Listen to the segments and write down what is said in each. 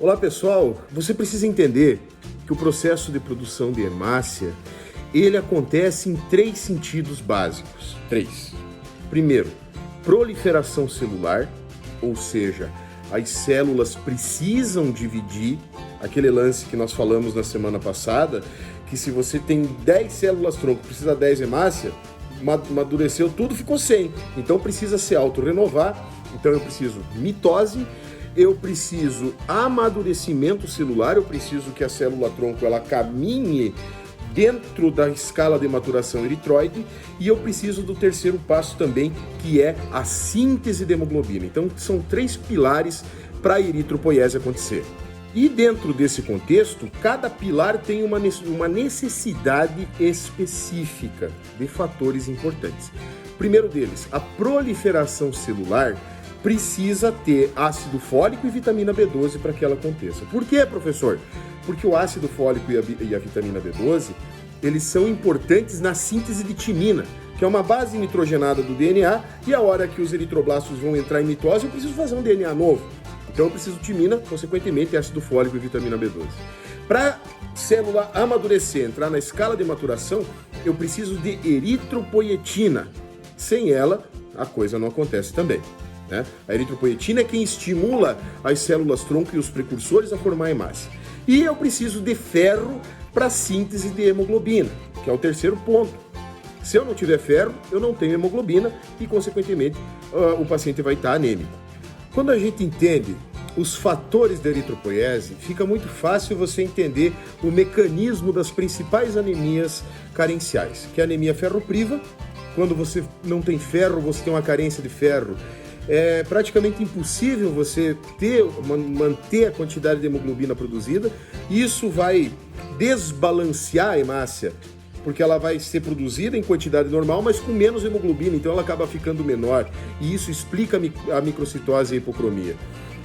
Olá pessoal, você precisa entender que o processo de produção de hemácia, ele acontece em 3 sentidos básicos. 3. Primeiro, proliferação celular, ou seja, as células precisam dividir, aquele lance que nós falamos na semana passada, que se você tem 10 células tronco, precisa 10 hemácia, amadureceu tudo, ficou 100. Então precisa se autorrenovar, então eu preciso mitose, eu preciso amadurecimento celular, eu preciso que a célula tronco ela caminhe dentro da escala de maturação eritroide e eu preciso do terceiro passo também, que é a síntese de hemoglobina. Então são 3 pilares para a eritropoiese acontecer. E dentro desse contexto, cada pilar tem uma necessidade específica de fatores importantes. O primeiro deles, a proliferação celular precisa ter ácido fólico e vitamina B12 para que ela aconteça. Por quê, professor? Porque o ácido fólico e a vitamina B12, eles são importantes na síntese de timina, que é uma base nitrogenada do DNA, e a hora que os eritroblastos vão entrar em mitose, eu preciso fazer um DNA novo. Então eu preciso de timina, consequentemente ácido fólico e vitamina B12. Para a célula amadurecer, entrar na escala de maturação, eu preciso de eritropoietina. Sem ela, a coisa não acontece também. A eritropoietina é quem estimula as células tronco e os precursores a formar hemácia. E eu preciso de ferro para síntese de hemoglobina, que é o terceiro ponto. Se eu não tiver ferro, eu não tenho hemoglobina e, consequentemente, o paciente vai estar anêmico. Quando a gente entende os fatores da eritropoiese, fica muito fácil você entender o mecanismo das principais anemias carenciais, que é a anemia ferropriva. Quando você não tem ferro, você tem uma carência de ferro. É praticamente impossível você manter a quantidade de hemoglobina produzida. Isso vai desbalancear a hemácia, porque ela vai ser produzida em quantidade normal, mas com menos hemoglobina, então ela acaba ficando menor. E isso explica a microcitose e a hipocromia.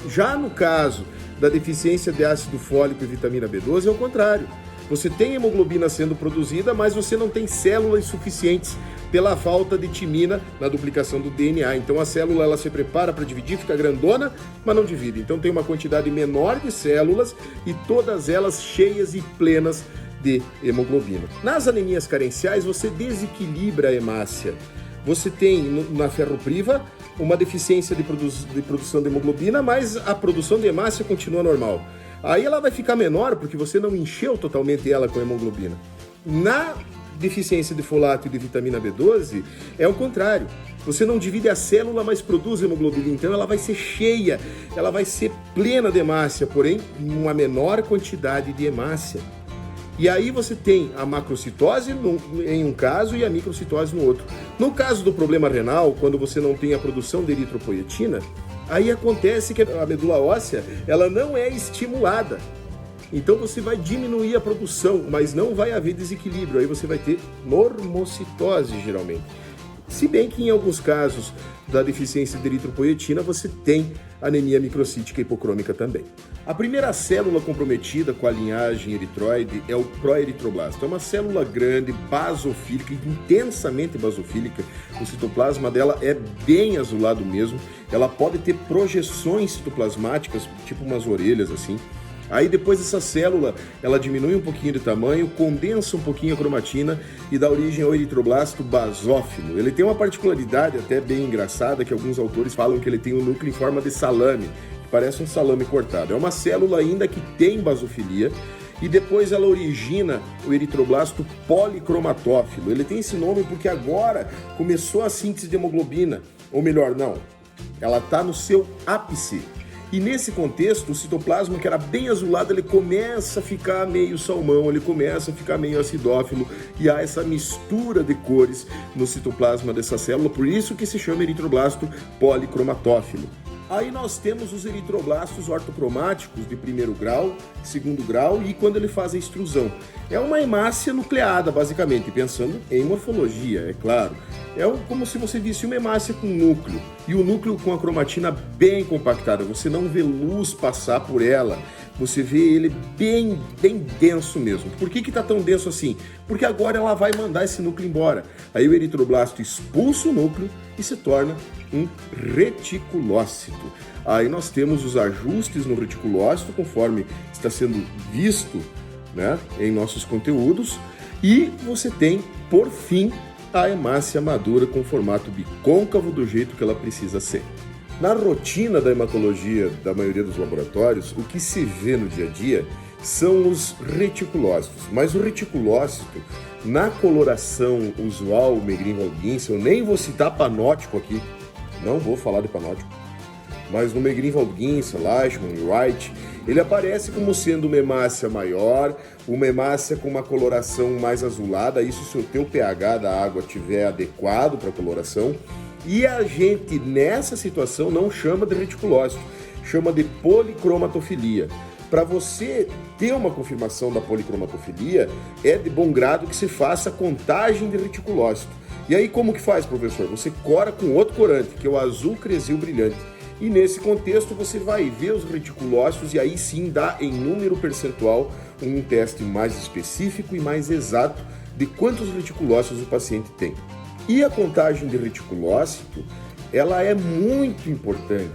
Já no caso da deficiência de ácido fólico e vitamina B12, é o contrário. Você tem hemoglobina sendo produzida, mas você não tem células suficientes pela falta de timina na duplicação do DNA. Então a célula ela se prepara para dividir, fica grandona, mas não divide. Então tem uma quantidade menor de células e todas elas cheias e plenas de hemoglobina. Nas anemias carenciais, você desequilibra a hemácia. Você tem na ferropriva uma deficiência de produção de hemoglobina, mas a produção de hemácia continua normal. Aí ela vai ficar menor porque você não encheu totalmente ela com hemoglobina. Na deficiência de folato e de vitamina B12, é o contrário. Você não divide a célula, mas produz hemoglobina. Então ela vai ser cheia, ela vai ser plena de hemácia, porém uma menor quantidade de hemácia. E aí você tem a macrocitose em um caso e a microcitose no outro. No caso do problema renal, quando você não tem a produção de eritropoietina, aí acontece que a medula óssea ela não é estimulada. Então você vai diminuir a produção, mas não vai haver desequilíbrio. Aí você vai ter normocitose, geralmente. Se bem que em alguns casos da deficiência de eritropoietina, você tem anemia microcítica hipocrômica também. A primeira célula comprometida com a linhagem eritroide é o proeritroblasto. É uma célula grande, basofílica, intensamente basofílica. O citoplasma dela é bem azulado mesmo. Ela pode ter projeções citoplasmáticas, tipo umas orelhas assim. Aí depois essa célula, ela diminui um pouquinho de tamanho, condensa um pouquinho a cromatina e dá origem ao eritroblasto basófilo. Ele tem uma particularidade até bem engraçada, que alguns autores falam que ele tem um núcleo em forma de salame, que parece um salame cortado. É uma célula ainda que tem basofilia e depois ela origina o eritroblasto policromatófilo. Ele tem esse nome porque agora começou a síntese de hemoglobina, ou melhor, não, ela está no seu ápice. E nesse contexto, o citoplasma, que era bem azulado, ele começa a ficar meio salmão, ele começa a ficar meio acidófilo, e há essa mistura de cores no citoplasma dessa célula, por isso que se chama eritroblasto policromatófilo. Aí nós temos os eritroblastos ortocromáticos de primeiro grau, segundo grau e quando ele faz a extrusão. É uma hemácia nucleada, basicamente, pensando em morfologia, é claro. É como se você visse uma hemácia com núcleo, e o núcleo com a cromatina bem compactada. Você não vê luz passar por ela, você vê ele bem denso mesmo. Por que está tão denso assim? Porque agora ela vai mandar esse núcleo embora. Aí o eritroblasto expulsa o núcleo e se torna um reticulócito. Aí nós temos os ajustes no reticulócito, conforme está sendo visto, né, em nossos conteúdos, e você tem, por fim, a hemácia madura com formato bicôncavo do jeito que ela precisa ser. Na rotina da hematologia da maioria dos laboratórios, o que se vê no dia a dia são os reticulócitos, mas o reticulócito, na coloração usual, Megrin-Waldense, eu nem vou citar panótico aqui, não vou falar de panótico, mas no Megrin-Waldense, Leishman e Wright, ele aparece como sendo uma hemácia maior, uma hemácia com uma coloração mais azulada, isso se o teu pH da água estiver adequado para a coloração, e a gente nessa situação não chama de reticulócito, chama de policromatofilia. Para você ter uma confirmação da policromatofilia, é de bom grado que se faça a contagem de reticulócito. E aí como que faz, professor? Você cora com outro corante, que é o azul cresil brilhante. E nesse contexto você vai ver os reticulócitos e aí sim dá em número percentual um teste mais específico e mais exato de quantos reticulócitos o paciente tem. E a contagem de reticulócito, ela é muito importante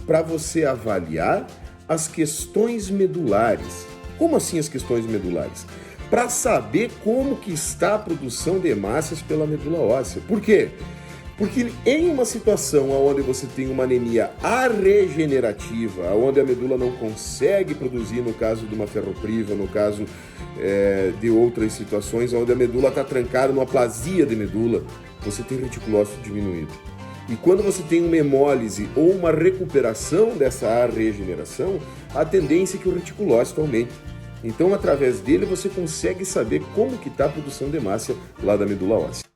para você avaliar as questões medulares. Como assim as questões medulares? Para saber como que está a produção de hemácias pela medula óssea. Por quê? Porque em uma situação onde você tem uma anemia arregenerativa, onde a medula não consegue produzir, no caso de uma ferropriva, no caso de outras situações, onde a medula está trancada numa aplasia de medula, você tem reticulócito diminuído. E quando você tem uma hemólise ou uma recuperação dessa regeneração, a tendência é que o reticulócito aumente. Então, através dele, você consegue saber como que está a produção de hemácia lá da medula óssea.